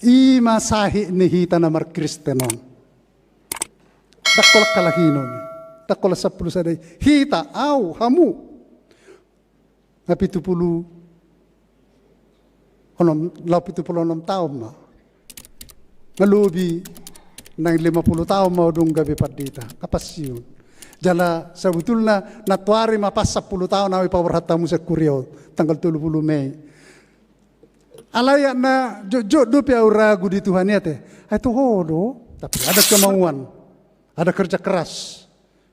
Ima sahi ni hita na markristenon. Dakola kalahinon. Dakola 10 sadai. Hita au hamu. Ngapi 70 tahun ma. Ngalubi nang 50 tahun mau dong gabi padita. Kapasyon. Jala sebetulnya natuari mapas 10 tahun nawi pawarhatamu sekuriau tanggal 30 Mei. Alayak na jod dupi au ragu di Tuhan ya teh. Itu hodo, tapi ada kemauan, ada kerja keras,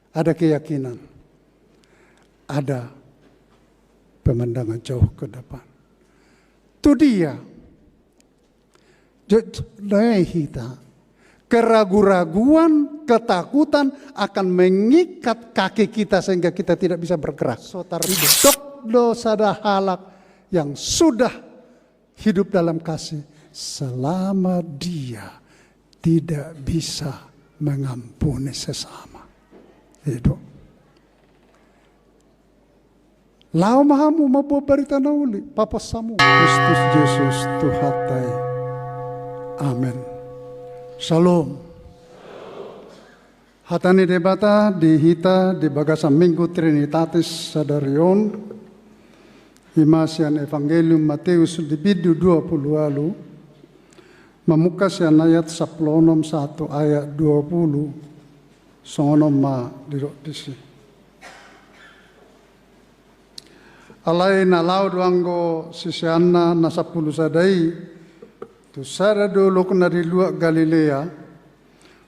ada keyakinan, ada pemandangan jauh ke depan. Itu dia. Hita. Keraguan-raguan, ketakutan akan mengikat kaki kita sehingga kita tidak bisa bergerak. Dok dosa halak yang sudah hidup dalam kasih selama dia tidak bisa mengampuni sesama. Itu. Lau mahamu mabu berita nauli papasamu Kristus Yesus Tuhatai. Amin. Shalom. Hatani debata dihita di bagasan Minggu Trinitatis Sadarion Himasian Evangelium Matius di bidu 20 lalu memukasian ayat 1 ayat 20 songonom ma dirok disi. Alai na laud wanggo sisianna na 10 sadai tu sada dulu kena di luar Galilea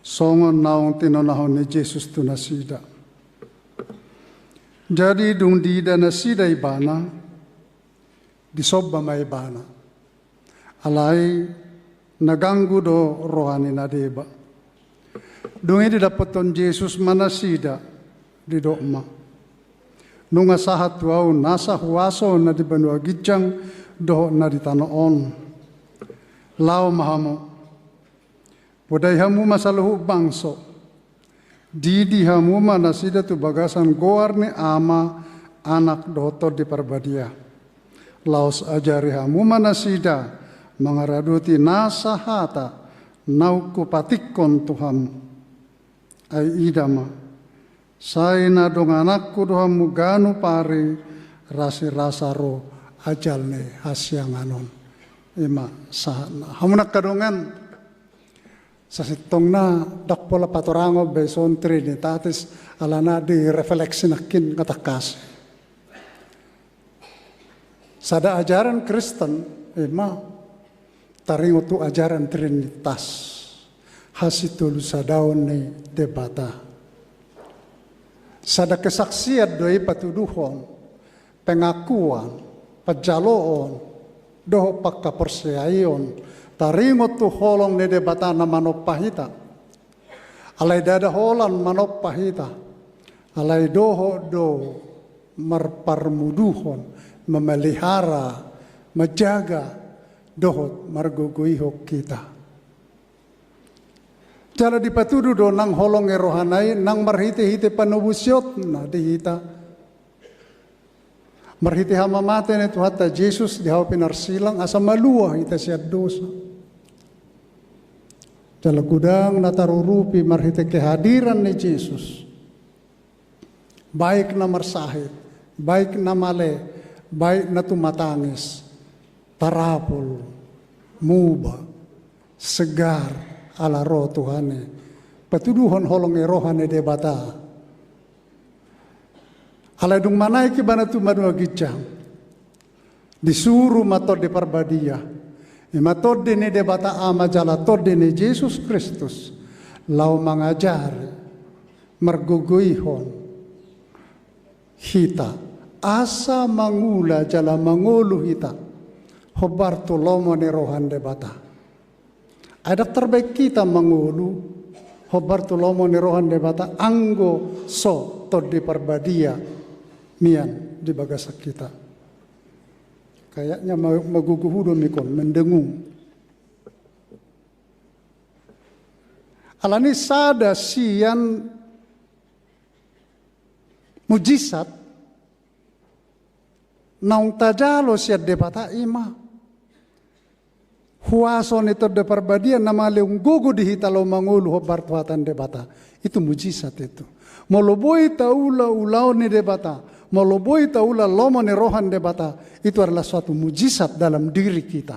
songon naung tinonahon ni Yesus tu nasida. Jadi dung di dan nasida ibana disobba mai ibana. Alai naganggu do rohani nadeba. Dung ini dapaton Yesus manasida di dokma. Nunga sahat wau nasa huaso na di banua gijang do na di tanoon. Lau mahamu, podai hamu masalahu bangso, didi hamu manasida tu bagasan goarne ama anak dotor di parbadia. Laos ajari hamu manasida mangaraduti nasahata nauku patikon Tuhan. Ai idama, saina dong anakku dohamu ganu pari rasi rasaro ajalne hasyanganon. Ima sahana hamunak kadongan sasitongna dakpola patorango beson trinitatis alana di refleksi nakin katakas sada ajaran Kristen ima taringo tu ajaran trinitas hasitul sadaon ni debata sada kesaksian doi patuduhon pengakuan pajaloon doho pakka persyayon taringot tu holong ne debata na manopahita alai dada holan manopahita alai doho do marparmuduhon memelihara menjaga doho margogoihok kita jala dipatudu do nang holong erohanai nang marhite-hite panubusyot na dihita marhiti hama mate ni Tuhata Jesus di hawa pinarsilang asa maluwa ita siya dosa. Jala gudang natarurupi marhiti kehadiran ni Jesus. Baik na marsahit, baik na male, baik na tumatangis, tarapol, muba, segar ala roh Tuhane. Patuduhon holong erohane debata. Aladung manai ke bana tu madua gijang disuruh matod di parbadia matod di debata ama jala tod di Yesus Kristus lau mangajari margogoihon hita asa mangula jala mangulu hita hobar tulomo ni rohan debata ada terbaik kita mangulu hobar tulomo ni rohan debata anggo so tod di parbadia mian di bagasak kita. Kayaknya maguguhudo mikon mendengung. Alani sada sian mujizat naung tajalo siat debata ima. Huason itu de perbadia nama leung gogo dihita lo mangulu hobar tuatan debata. Itu mujizat itu. Moloboi taula ulau ni debata. Moloboi taula lomo ni rohan debata. Itu adalah suatu mujizat dalam diri kita.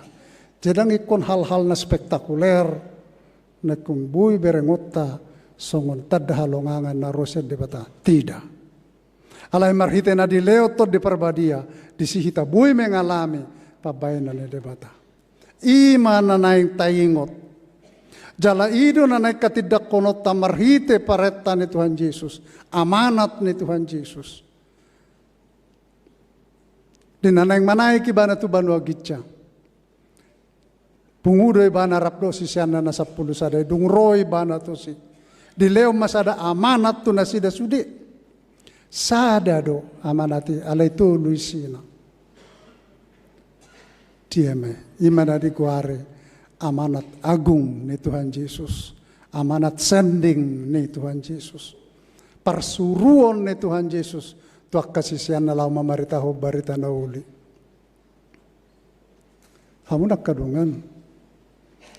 Jadang ikon hal-hal na spektakuler. Na kung bui berengotta. Songon tadda halongangan na roset debata. Tidak. Alay marhite na di leotot di perbadia. Disihita bui mengalami. Pabayan na debata. Ima na naing tayingot. Jala ido na naik katidak konot tamarhite pareta ni Tuhan Yesus. Amanat ni Tuhan Yesus. Dinanaing manay kibana tu banwa gitya. Pungudoy bana rapdo si siyana na sa pulusaday. Dungroy bana to si. Dileo masada amanat tu nasida sudi. Sada do amanati alay tu luisina. Tieme, imana di kuare amanat agung ni Tuhan Yesus, amanat sending ni Tuhan Yesus, persuruan ni Tuhan Yesus, tuak kasisian na lau mamarita ho barita na uli. Hamu nak kadungan,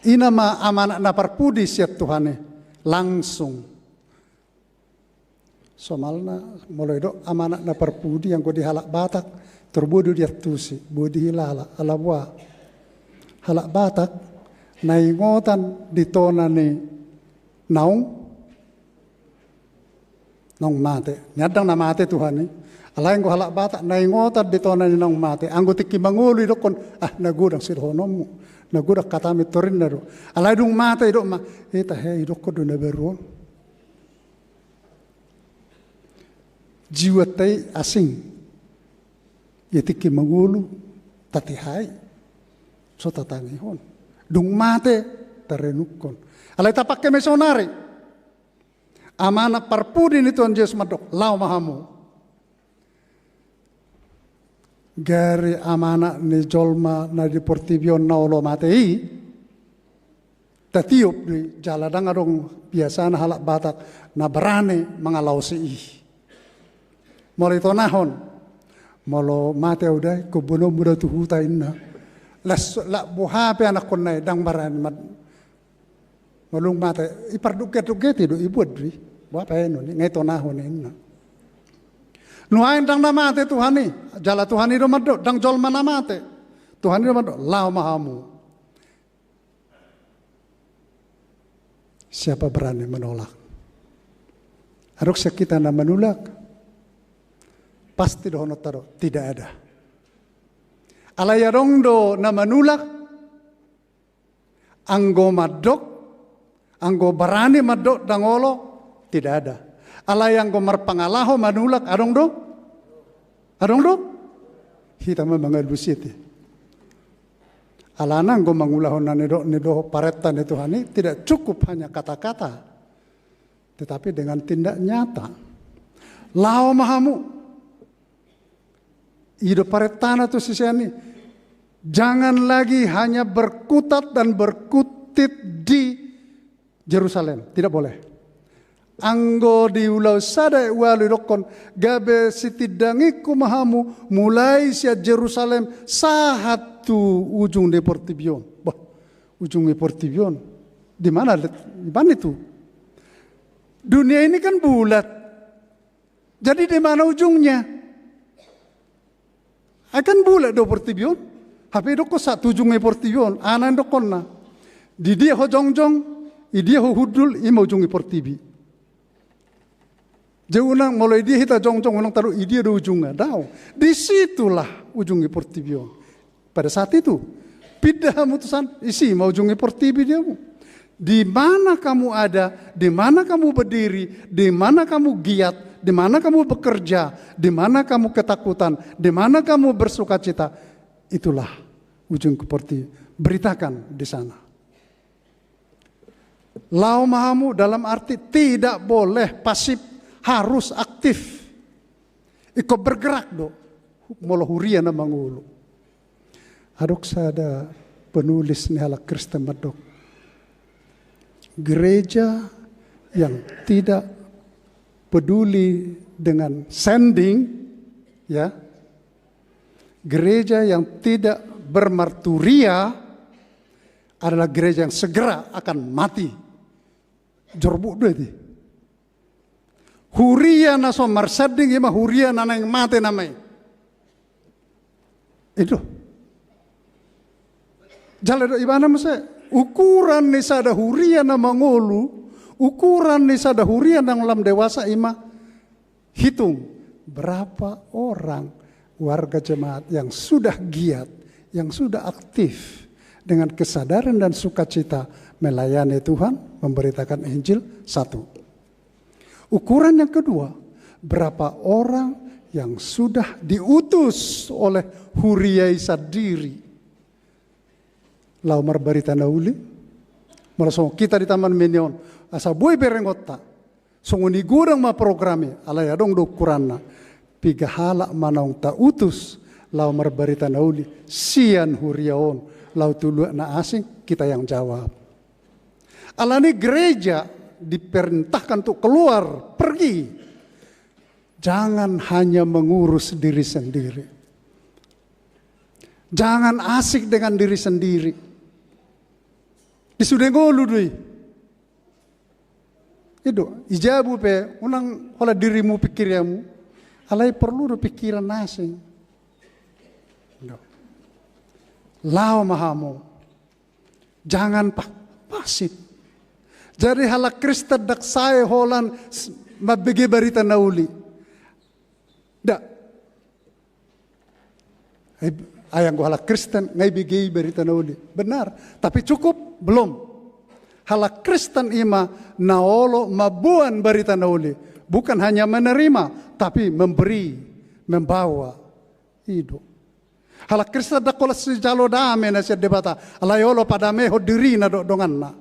inama amanat na parpudi siat Tuhane langsung. Somalna mulai do amanat na parpudi yang ko dihalak Batak. Terbodoh dia tusi, bodi hilala, alabwa. Halak Batak, naingotan ditona ni naung mate. Nyadang na mate Tuhan ni. Alain ko halak Batak, naingotan ditona ni naung mate. Anggo tiki mangulu idokon, nagudang sirhonomu. Nagudang katamit torin na do. Alain dung mate idok ma. Ita he idokko do na beruo. Jiwa tay asing. Yatiki mangulu tatihai so tatangihon dung mate tarenukon alay tapak ke missionary amana parpudi ni Tuhan Yesus madok lau mahamu gari amana ni jolma na di portibion na olo matei tatiup di jaladang adong biasa na halak Batak na berani mengalau si molito nahon molo mate uday ko bono muda tu huta inna la buha pe anak konai dang baran mat molung mate iparduket duket do ibud ri buha pe no ni ngai tonahon inna nuain dang na mate Tuhani jala Tuhani do maddo dang jol mana mate Tuhani do maddo lao mahamu siapa berani menolak harusnya kita na menolak pasti dohono taro tidak ada. Alayarong do na manulak anggo madok anggo barani madok dangolo tidak ada. Alayang go marpangalaho manulak adong do hita mga lusiti. Alanang go mangulahon na nido pareta ni Tuhani tidak cukup hanya kata-kata tetapi dengan tindak nyata. Lao mahamu hidup paretana tuh sisiani. Jangan lagi hanya berkutat dan berkutit di Jerusalem. Tidak boleh. Anggo di ulau sada walu dokon gabe sitidangiku mahamu mulai sia Jerusalem sahatu ujung Deportivion. Bah, ujung Deportivion. Di mana itu? Dunia ini kan bulat. Jadi di mana ujungnya? Akan bulat do portibion, hape do ko satu ujungnya portibion, anan do konna. Di dia ho jongjong, i dia ho hudul, i mau ujungnya portibi. Jauh nang mulai dia hita jongjong, unang taruh i dia do ujungnya, dao. Disitulah ujungnya portibion. Pada saat itu, pindah mutusan, isi mau ujungnya portibi dia mu. Di mana kamu ada, di mana kamu berdiri, di mana kamu giat, di mana kamu bekerja, di mana kamu ketakutan, di mana kamu bersuka cita, itulah ujung portibi. Beritakan di sana. Lau mahamu dalam arti tidak boleh pasif, harus aktif. Iko bergerak do, molo huria na mangulu. Adok sada penulis ni halak Kristen madok. Gereja yang tidak peduli dengan sending, ya, gereja yang tidak bermarturia, adalah gereja yang segera akan mati. Jorbu dua itu. Huria na so marsading ima huria na yang mati namai. Itu. Jalan ibana masa ukuran ni sada huria na mangolu, ukuran ni sada huria nang lam dewasa ima hitung berapa orang warga jemaat yang sudah giat, yang sudah aktif dengan kesadaran dan sukacita melayani Tuhan, memberitakan Injil. Satu. Ukuran yang kedua, berapa orang yang sudah diutus oleh huriai sadiri. Lau marbarita nauli, malasong kita di Taman Minion, asa boy berengota, sunguni gurang ma programi, alay adong do kurana, pigahala manong ta utus, lau marbarita nauli, sian huriaon, lau tulu na asing, kita yang jawab. Alani gereja diperintahkan untuk keluar, pergi. Jangan hanya mengurus diri sendiri. Jangan asik dengan diri sendiri. Disudah ngolu dui. Itu ijabu pe unang hola dirimu pikirmu. Alai perlu pikiran asing. Lao mahamu. Jangan pasif. Jadi halak Kristen dak saya holan mabege barita nauli. Dak. Ayang gua halak Kristen ngai bege barita nauli. Benar, tapi cukup belum. Halak Kristen ima naolo mabuan barita nauli. Bukan hanya menerima, tapi memberi, membawa hidup. Halak Kristen dak kolas jalo dame na siya debata. Alayolo padame ho diri na dongan na.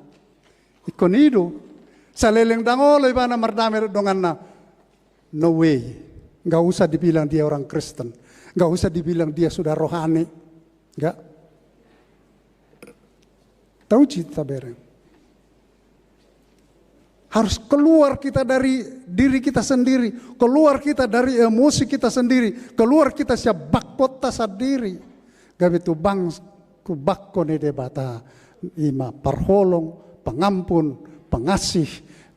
Ikon itu, saleleng dangolo ibana mardame dongan na. No way, nggak usah dibilang dia orang Kristen, nggak usah dibilang dia sudah rohani, nggak. Tahu cita bereng. Harus keluar kita dari diri kita sendiri, keluar kita dari emosi kita sendiri, keluar kita siap bakota sendiri. Gabi tu bang ku bakko ne debata ima parholong, pengampun, pengasih,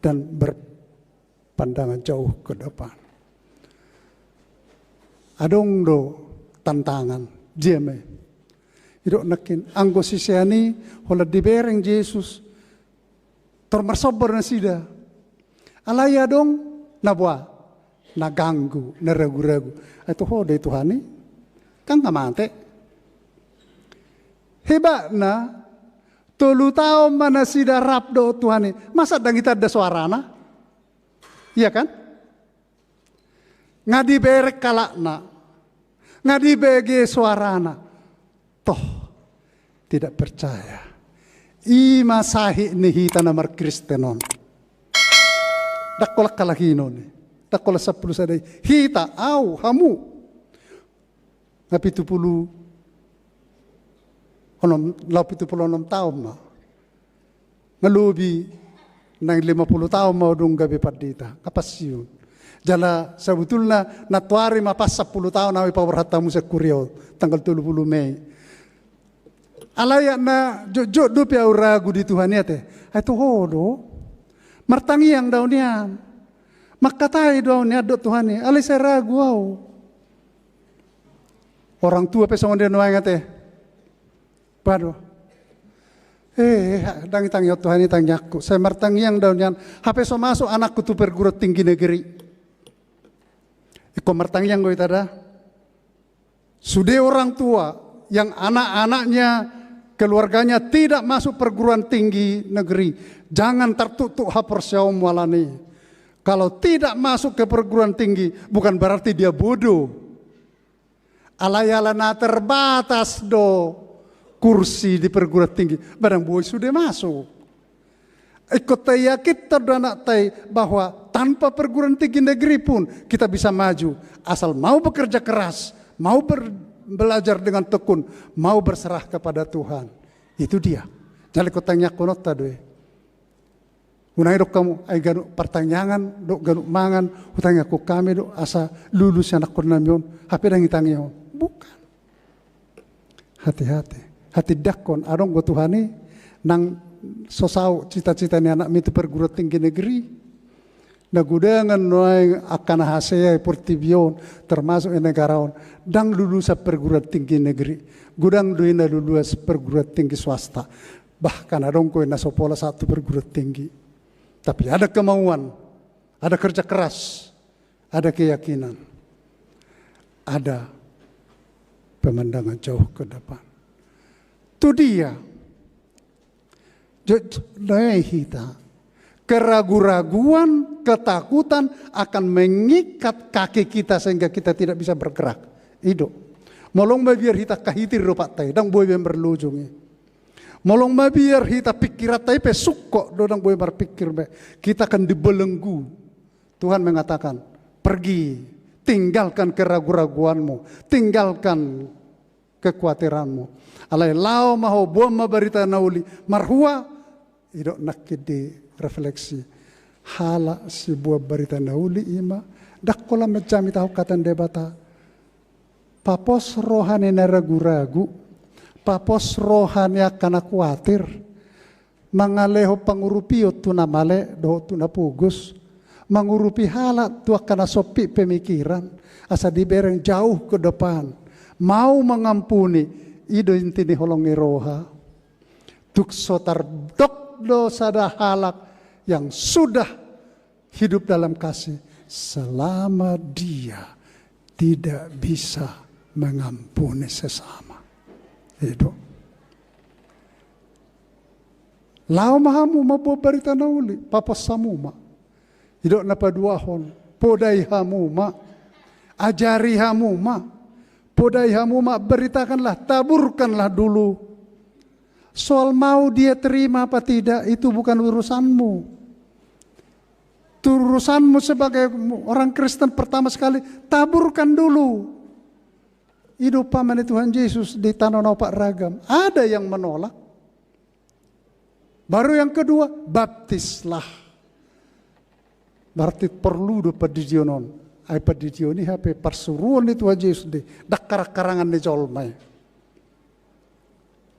dan berpandangan jauh ke depan. Adong do tantangan, jeme. Idok nakin anggo sisiani hola dibereng Yesus. Termersober na sida. Alaya dong nabwa, naganggu, naragu-ragu. Ito ho de Tuhani, kang kamante. Hebat na. Tulu tahu mana sida rap do Tuhani. Masa dangita ada suarana? Iya kan? Ngadi berek kalakna. Ngadi bege suarana. Toh tidak percaya. Ima sahi nihita namar Kristenon. Dakolak kalahinon. Dakolak 10 sadai. Hita au hamu. Ngapi 76 tahun ma. Ngelubi nang 50 tahun mau dong gabi padita. Kapasyon. Jala sebetulnya natuari mapas 10 tahun awi pawarhatamu sekuriau tanggal 30 Mei. Alayak na jojo do pia ragu di Tuhan ya teh. Itu hodo. Martangi yang daunian. Makatai daunian do Tuhan ni. Alai saya ragu au. Orang tua pesongon dia nuang teh. Pado. Tangi Tuhan ini tangyaku. Saya martangi yang daunian. Hape so masuk anakku tu perguruan tinggi negeri. Iko martangi yang gue tada. Sudah orang tua yang anak-anaknya keluarganya tidak masuk perguruan tinggi negeri. Jangan tertutup hapersyawam walani. Kalau tidak masuk ke perguruan tinggi, bukan berarti dia bodoh. Alayalana terbatas do kursi di perguruan tinggi. Barang boy sudah masuk. Ikut yakit terdanak tay bahwa tanpa perguruan tinggi negeri pun kita bisa maju. Asal mau bekerja keras, mau belajar dengan tekun, mau berserah kepada Tuhan. Itu dia. Jadi kotanya konot tadi. Unai dok kamu, ay ganu pertanyaan, dok ganu mangan, utangnya ku kami dok asa lulus anak kornamion, hape dang itangnya. Bukan. Hati-hati. Hati dakon, adong go Tuhani, Nang sosau cita-citanya anak itu perguruan tinggi negeri. Nagudangan noai akan hasil portibion termasuk negarawan. Dang lulusan perguruan tinggi negeri. Gudang duina lulusan perguruan tinggi swasta. Bahkan ada orang na sopola satu perguruan tinggi. Tapi ada kemauan, ada kerja keras, ada keyakinan, ada pemandangan jauh ke depan. Itu dia. Kita keraguan-raguan, ketakutan akan mengikat kaki kita sehingga kita tidak bisa bergerak. Itu. Molong biar kita kahitir rupak tay, dang boy yang berlujungnya. Molong biar kita pikirat tay pe sukko, dodang boy berpikir be. Kita akan dibelenggu. Tuhan mengatakan, pergi, tinggalkan keraguan-raguanmu, tinggalkan kekhawatiranmu. Alai lao maho buam berita nauli marhua, idok nakidi refleksi. Hala sebuah berita nauli ima, dak kola macam tahu katan debata. Papos rohani na ragu-ragu, papos rohani akan khawatir, mangaleho pangurupio tuna male do tuna pugus, mangurupi hala tu akan sopi pemikiran, asa dibereng jauh ke depan, mau mengampuni, ido intini holongi roha, tuk sotar dok dosa dah halak yang sudah hidup dalam kasih selama dia tidak bisa mengampuni sesama. Itu. Lau mahamu mabu berita nauli, papas samuma. Hidup napa duahon, podai hamuma, ajari hamuma, podai hamuma, beritakanlah, taburkanlah dulu. Soal mau dia terima apa tidak, itu bukan urusanmu. Itu urusanmu sebagai orang Kristen pertama sekali, taburkan dulu. Hidup paman Tuhan Yesus di tanah Pak Ragam. Ada yang menolak. Baru yang kedua, baptislah. Berarti perlu do pedidionon. Ai pedidioni hape persuruan di Tuhan Yesus di dakar-karangan di jolmai.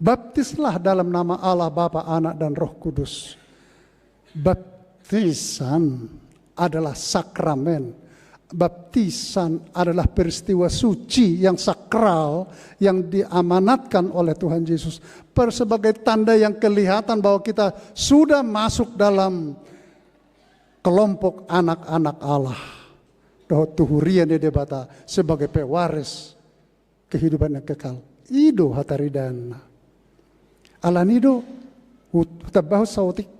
Baptislah dalam nama Allah Bapa, Anak dan Roh Kudus. Baptisan adalah sakramen. Baptisan adalah peristiwa suci yang sakral yang diamanatkan oleh Tuhan Yesus sebagai tanda yang kelihatan bahwa kita sudah masuk dalam kelompok anak-anak Allah. Tuhurian di debata sebagai pewaris kehidupan yang kekal. Ido hataridana. Alanido utabahu sautik.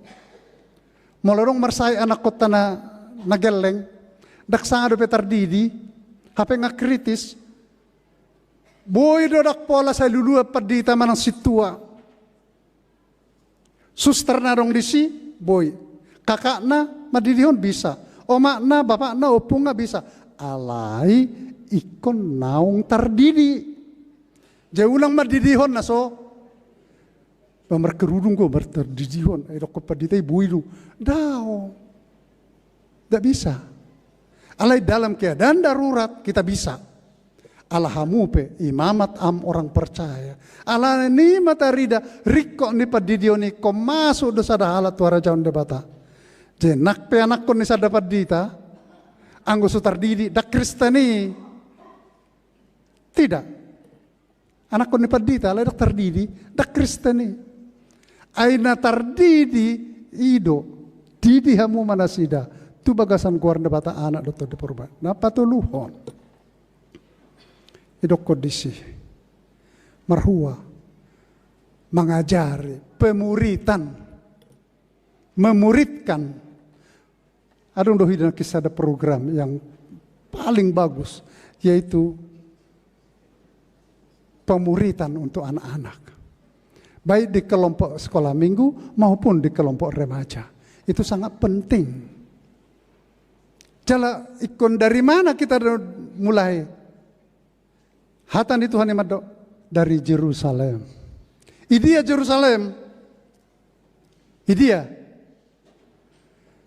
Molorong marsay anak kota na nageleng. Daksang ado petardidi, hape nga kritis, boy do dak pola sa lulua padita manang situa. Suster na dong disi, boy. Kakak na madidihon bisa. Oma na, bapak na, opung nga bisa. Alay, ikon naung tardidi. Jauh lang madidihon na so. Pamarkerudung ko, tardidihon. Ay dok ko padita, boy do. Daw. Tidak bisa. Alai dalam keadaan darurat kita bisa. Alhamupe imamat am orang percaya. Ala ni matarida riko ni padidioni ko masuk dosa dahala tuara jaun debata. Jenak pe anak ko ni sa dapat dita. Anggo sutar didi dak kristeni. Tidak. Anak ko ni padita alai dak tardidi dak kristeni. Aina tardidi ido didi hamu manasida. Tu bagasan kuar bata anak dokter di purba. Napa tuluhon? Idok kondisi. Marhua. Mengajari. Pemuritan. Memuridkan. Adong dohi dan kisah ada program yang paling bagus. Yaitu pemuritan untuk anak-anak. Baik di kelompok sekolah minggu maupun di kelompok remaja. Itu sangat penting. Jala ikon dari mana kita mulai? Hatan itu Tuhan yang dari Jerusalem. Idia Jerusalem. Idia.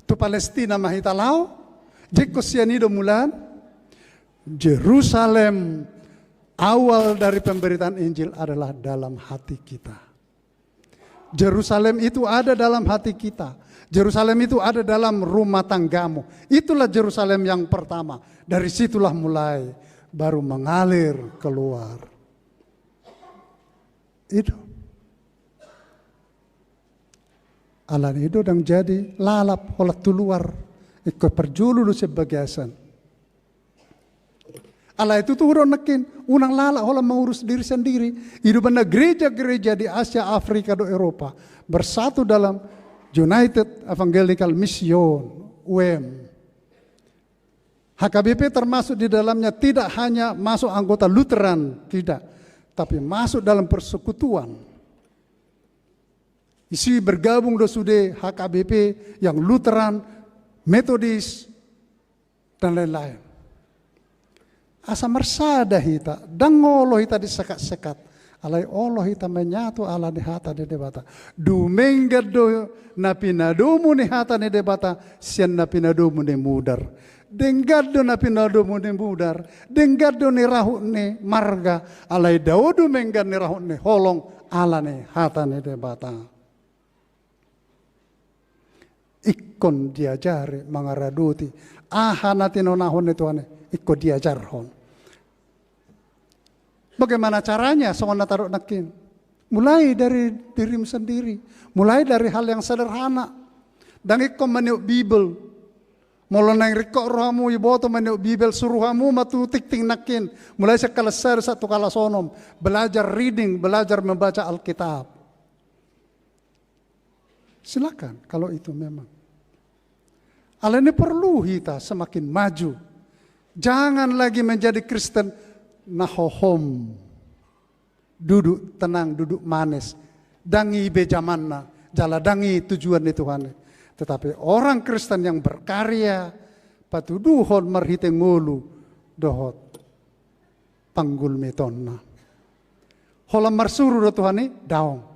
Tu Palestina mahitalau. Jekosianido mulan. Jerusalem. Awal dari pemberitaan Injil adalah dalam hati kita. Yerusalem itu ada dalam hati kita. Yerusalem itu ada dalam rumah tanggamu. Itulah Yerusalem yang pertama. Dari situlah mulai baru mengalir keluar. Itu. Alan itu dan jadi lalap olah tuluar. Ikut perjulu sebagasan. Allah itu tuh udah nekin, unang lala olah mengurus diri sendiri. Hidup gereja-gereja di Asia, Afrika, dan Eropa bersatu dalam United Evangelical Mission (UEM). HKBP termasuk di dalamnya tidak hanya masuk anggota Lutheran, tidak, tapi masuk dalam persekutuan. Isi bergabung do sudah HKBP yang Lutheran, Metodis, dan lain-lain. Asa mersada hita, dangolo hita disekat-sekat. Alai Allah hita menyatu ala di hata di debata. Dumenggad do napinadomu ni hata ni debata, sian napinadomu ni mudar. Denggad do napinadomu ni mudar. Denggad do ni rahut ni marga. Alai daudu menggad ni rahut ni holong ala ni hata ni debata. Ikon diajari mangaraduti. Aha natinonahon itu ane. Ikut diajar hon. Bagaimana caranya? Songon taruh nakin. Mulai dari dirimu sendiri. Mulai dari hal yang sederhana. Dan ikut meniuk Bibel. Mula nang rikok rohamu iboto meniuk Bibel suruhamu matu tik-tik nakin. Mulai sekala ser satu kala sonom. Belajar reading, belajar membaca Alkitab. Silakan kalau itu memang. Allah ini perlu kita semakin maju. Jangan lagi menjadi Kristen nahohom. Duduk tenang, duduk manis. Dangi bejamanna, jala dangi tujuan Tuhan. Tetapi orang Kristen yang berkarya, patuduhon marhite ngulu dohot panggul metonna. Holam marsuru do Tuhan daong.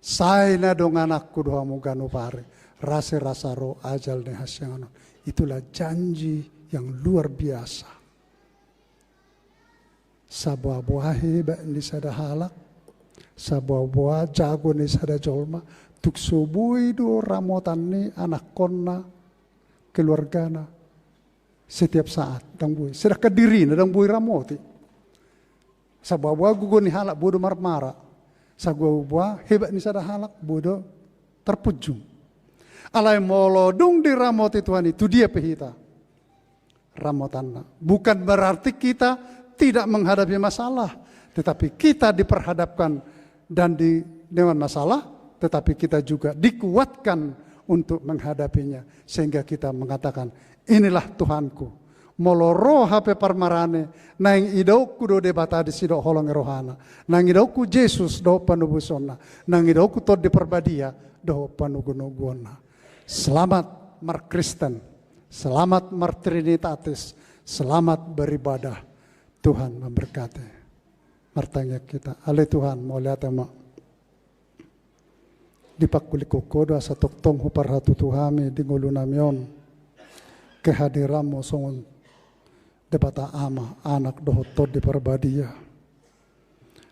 Saina dong anakku dohamu ganu pare. Rasa roh ajal ne hasyanganon. Itulah janji yang luar biasa. Sabuah-buah hebat ni sada halak. Sabuah-buah jago ni sada jolma. Tuk subui do ramotan ni anak konna keluargana. Setiap saat dang bui. Sedah kediri na dang bui ramoti. Sabuah-buah gugo ni halak bodo marmara. Sabuah-buah hebat ni sada halak bodo terpujung. Alai molodung di ramoti Tuhan itu dia pehita. Ramotanna. Bukan berarti kita tidak menghadapi masalah, tetapi kita diperhadapkan dan dengan masalah, tetapi kita juga dikuatkan untuk menghadapinya sehingga kita mengatakan inilah Tuhanku. Moloro hape parmarane nang idauku do debata di sido holong rohana, nang idauku Yesus do panubusonna, nang idauku tod diperbadia do panugunuguna. Selamat mar Kristen. Selamat mar Trinitatis, selamat beribadah. Tuhan memberkati. Martanya kita, ale Tuhan mau lihat emak. Di pakuli kokodo asa toktong hupar hatu Tuhami di ngulunamion. Kehadiramu songon debata ama anak dohotod di perbadia.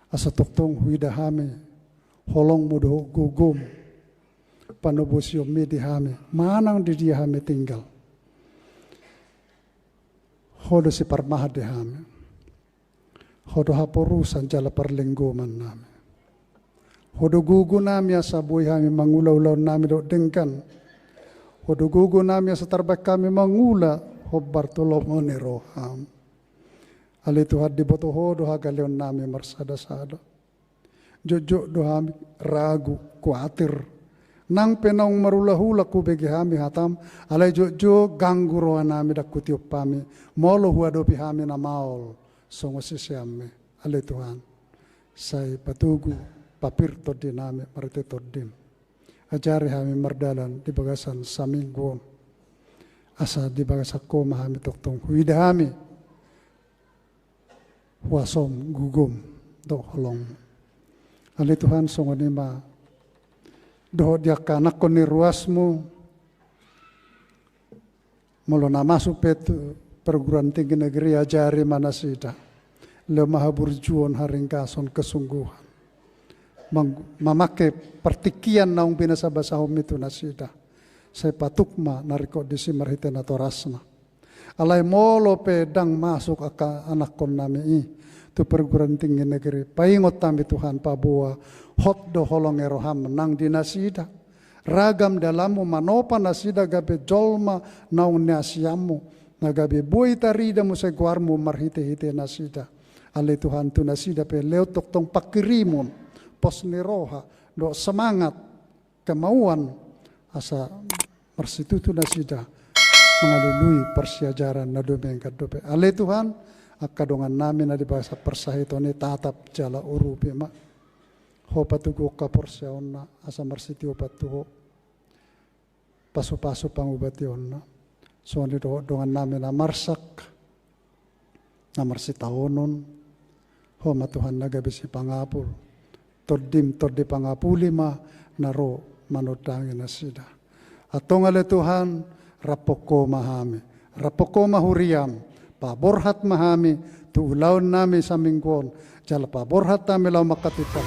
Asa toktong huidahami holong mudo gugum. Panubus yomi dihami, manang di dia hami tinggal. Hodo si parmahad dihami. Hodo haporusan jala perlingguman nami. Hodo gugu nami asa buhay kami mangulaw-ulaw nami do dengkan. Hodo gugu nami asa tarbak kami mangula hobbar tolong roham. Alitu hadi boto hodo hagaleon nami marsada-sada. Jojo do kami ragu kuatir. Nang penong marula-hula ku bagi kami hatam, alai jojo ganggu roa nami dak kutiup kami, molo huadopi kami na maol, songo sisiame, alai Tuhan, say patugu, papirto di nami, marite todim, ajari kami mardalan di bagasan saminggo, asa di bagasak koma kami toktong huida kami, huasom gugum, do holong, alai Tuhan songo nima, doh dia kanak koni ruasmu mulu masuk petu perguruan tinggi negeri ajari mana sida lemah berjuang haring kason kesungguhan memakai pertikian naung binasabasahom itu nasida. Saya patukma nariko disi marhiten atau rasna. Alai molo pedang masuk aka anak kon nami tu perguruan tinggi negeri. Paingot tami Tuhan pabua hot do holong eroham menang di nasida. Ragam dalamu manopa nasida gabe jolma naung nasiamu. Nagabe bui tarida mu seguarmu marhite-hite nasida. Alai Tuhan tu nasida pe leotok tong pakirimun. Pos niroha do semangat kemauan asa marsitutu nasida mengalului persiajaran na domen kadope. Ale Tuhan akadongan namin na di bahasa persahitone tatap jala urupi ma. Ho patugo ka porsiaonna asa marsiti opatuho. Paso-paso pangubati onna. So ni dongan namin na marsak na marsitaonon. Ho matuhan nagabisi pangapul. Toddi pangapuli ma naro manodangin na sida. Atong ale Tuhan, rapoko mahami. Rapoko mahuriam. Paborhat mahami. Tuulaon nami sa mingkon. Jala paborhat nami lau makatitak.